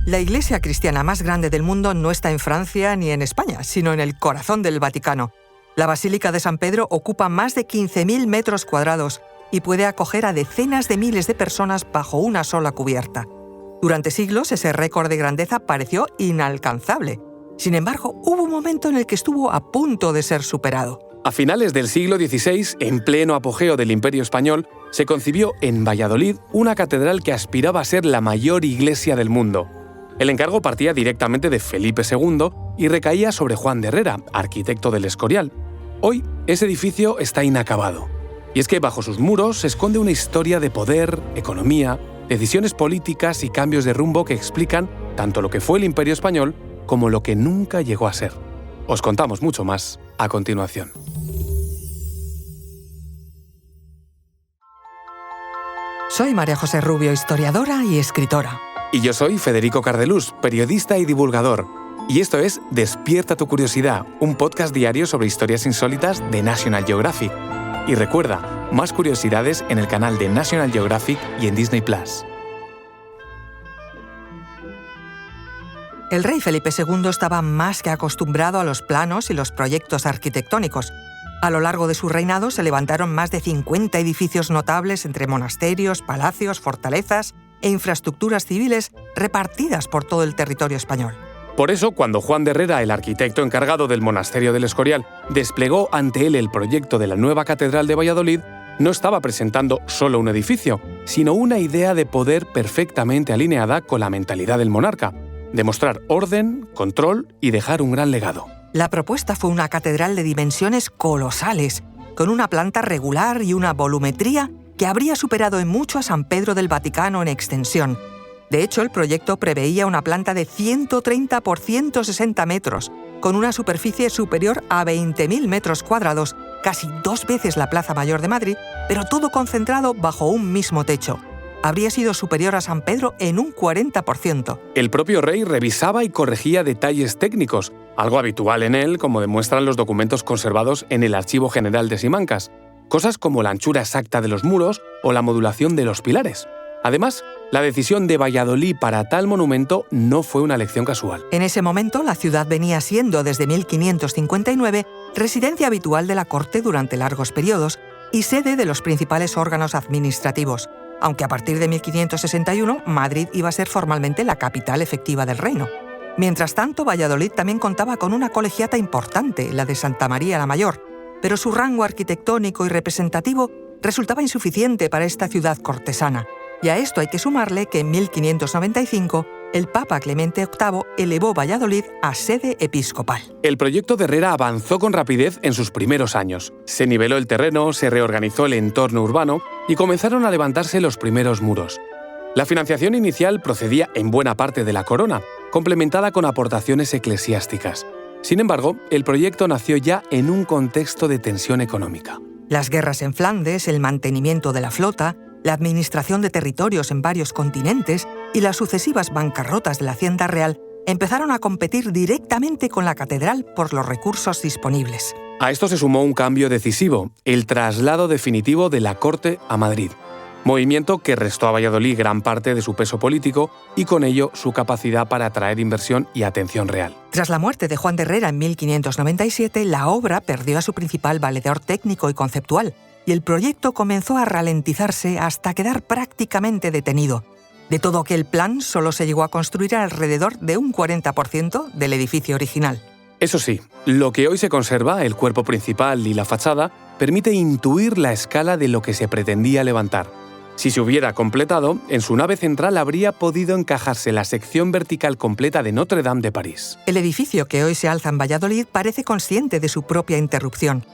La iglesia cristiana más grande del mundo no está en Francia ni en España, sino en el corazón del Vaticano. La Basílica de San Pedro ocupa más de 15.000 metros cuadrados y puede acoger a decenas de miles de personas bajo una sola cubierta. Durante siglos ese récord de grandeza pareció inalcanzable. Sin embargo, hubo un momento en el que estuvo a punto de ser superado. A finales del siglo XVI, en pleno apogeo del Imperio Español, se concibió en Valladolid una catedral que aspiraba a ser la mayor iglesia del mundo. El encargo partía directamente de Felipe II y recaía sobre Juan de Herrera, arquitecto del Escorial. Hoy, ese edificio está inacabado. Y es que bajo sus muros se esconde una historia de poder, economía, decisiones políticas y cambios de rumbo que explican tanto lo que fue el Imperio Español como lo que nunca llegó a ser. Os contamos mucho más a continuación. Soy María José Rubio, historiadora y escritora. Y yo soy Federico Cardelús, periodista y divulgador. Y esto es Despierta tu curiosidad, un podcast diario sobre historias insólitas de National Geographic. Y recuerda, más curiosidades en el canal de National Geographic y en Disney+. El rey Felipe II estaba más que acostumbrado a los planos y los proyectos arquitectónicos. A lo largo de su reinado se levantaron más de 50 edificios notables entre monasterios, palacios, fortalezas e infraestructuras civiles repartidas por todo el territorio español. Por eso, cuando Juan de Herrera, el arquitecto encargado del monasterio del Escorial, desplegó ante él el proyecto de la nueva catedral de Valladolid, no estaba presentando solo un edificio, sino una idea de poder perfectamente alineada con la mentalidad del monarca: demostrar orden, control y dejar un gran legado. La propuesta fue una catedral de dimensiones colosales, con una planta regular y una volumetría que habría superado en mucho a San Pedro del Vaticano en extensión. De hecho, el proyecto preveía una planta de 130 por 160 metros, con una superficie superior a 20.000 metros cuadrados, casi 2 veces la Plaza Mayor de Madrid, pero todo concentrado bajo un mismo techo. Habría sido superior a San Pedro en un 40%. El propio rey revisaba y corregía detalles técnicos, algo habitual en él, como demuestran los documentos conservados en el Archivo General de Simancas, cosas como la anchura exacta de los muros o la modulación de los pilares. Además, la decisión de Valladolid para tal monumento no fue una elección casual. En ese momento, la ciudad venía siendo, desde 1559, residencia habitual de la corte durante largos periodos y sede de los principales órganos administrativos, aunque a partir de 1561 Madrid iba a ser formalmente la capital efectiva del reino. Mientras tanto, Valladolid también contaba con una colegiata importante, la de Santa María la Mayor, pero su rango arquitectónico y representativo resultaba insuficiente para esta ciudad cortesana. Y a esto hay que sumarle que en 1595 el Papa Clemente VIII elevó Valladolid a sede episcopal. El proyecto de Herrera avanzó con rapidez en sus primeros años. Se niveló el terreno, se reorganizó el entorno urbano y comenzaron a levantarse los primeros muros. La financiación inicial procedía en buena parte de la corona, complementada con aportaciones eclesiásticas. Sin embargo, el proyecto nació ya en un contexto de tensión económica. Las guerras en Flandes, el mantenimiento de la flota, la administración de territorios en varios continentes y las sucesivas bancarrotas de la Hacienda Real empezaron a competir directamente con la catedral por los recursos disponibles. A esto se sumó un cambio decisivo: el traslado definitivo de la corte a Madrid, movimiento que restó a Valladolid gran parte de su peso político y con ello su capacidad para atraer inversión y atención real. Tras la muerte de Juan de Herrera en 1597, la obra perdió a su principal valedor técnico y conceptual, y el proyecto comenzó a ralentizarse hasta quedar prácticamente detenido. De todo aquel plan, solo se llegó a construir alrededor de un 40% del edificio original. Eso sí, lo que hoy se conserva, el cuerpo principal y la fachada, permite intuir la escala de lo que se pretendía levantar. Si se hubiera completado, en su nave central habría podido encajarse la sección vertical completa de Notre Dame de París. El edificio que hoy se alza en Valladolid parece consciente de su propia interrupción.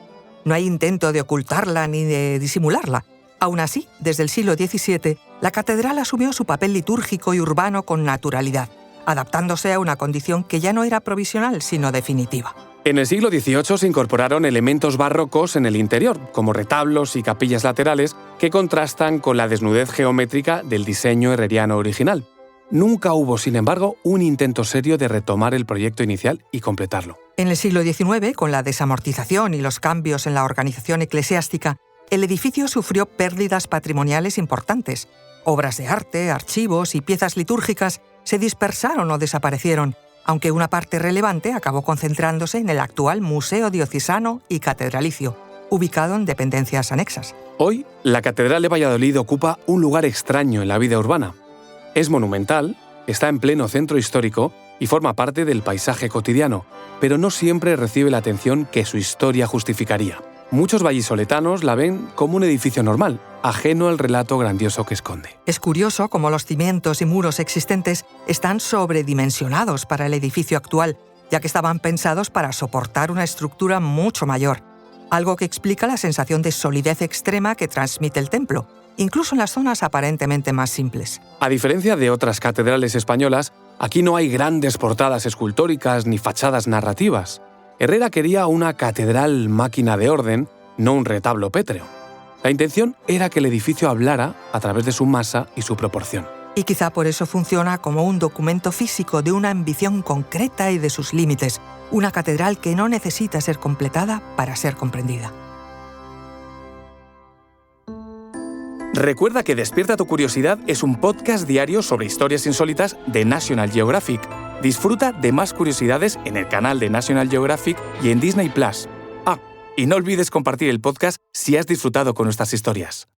No hay intento de ocultarla ni de disimularla. Aún así, desde el siglo XVII, la catedral asumió su papel litúrgico y urbano con naturalidad, adaptándose a una condición que ya no era provisional, sino definitiva. En el siglo XVIII se incorporaron elementos barrocos en el interior, como retablos y capillas laterales, que contrastan con la desnudez geométrica del diseño herreriano original. Nunca hubo, sin embargo, un intento serio de retomar el proyecto inicial y completarlo. En el siglo XIX, con la desamortización y los cambios en la organización eclesiástica, el edificio sufrió pérdidas patrimoniales importantes. Obras de arte, archivos y piezas litúrgicas se dispersaron o desaparecieron, aunque una parte relevante acabó concentrándose en el actual Museo Diocesano y Catedralicio, ubicado en dependencias anexas. Hoy, la Catedral de Valladolid ocupa un lugar extraño en la vida urbana. Es monumental, está en pleno centro histórico y forma parte del paisaje cotidiano, pero no siempre recibe la atención que su historia justificaría. Muchos vallisoletanos la ven como un edificio normal, ajeno al relato grandioso que esconde. Es curioso cómo los cimientos y muros existentes están sobredimensionados para el edificio actual, ya que estaban pensados para soportar una estructura mucho mayor, algo que explica la sensación de solidez extrema que transmite el templo, incluso en las zonas aparentemente más simples. A diferencia de otras catedrales españolas, aquí no hay grandes portadas escultóricas ni fachadas narrativas. Herrera quería una catedral máquina de orden, no un retablo pétreo. La intención era que el edificio hablara a través de su masa y su proporción. Y quizá por eso funciona como un documento físico de una ambición concreta y de sus límites, una catedral que no necesita ser completada para ser comprendida. Recuerda que Despierta tu Curiosidad es un podcast diario sobre historias insólitas de National Geographic. Disfruta de más curiosidades en el canal de National Geographic y en Disney+. Y no olvides compartir el podcast si has disfrutado con nuestras historias.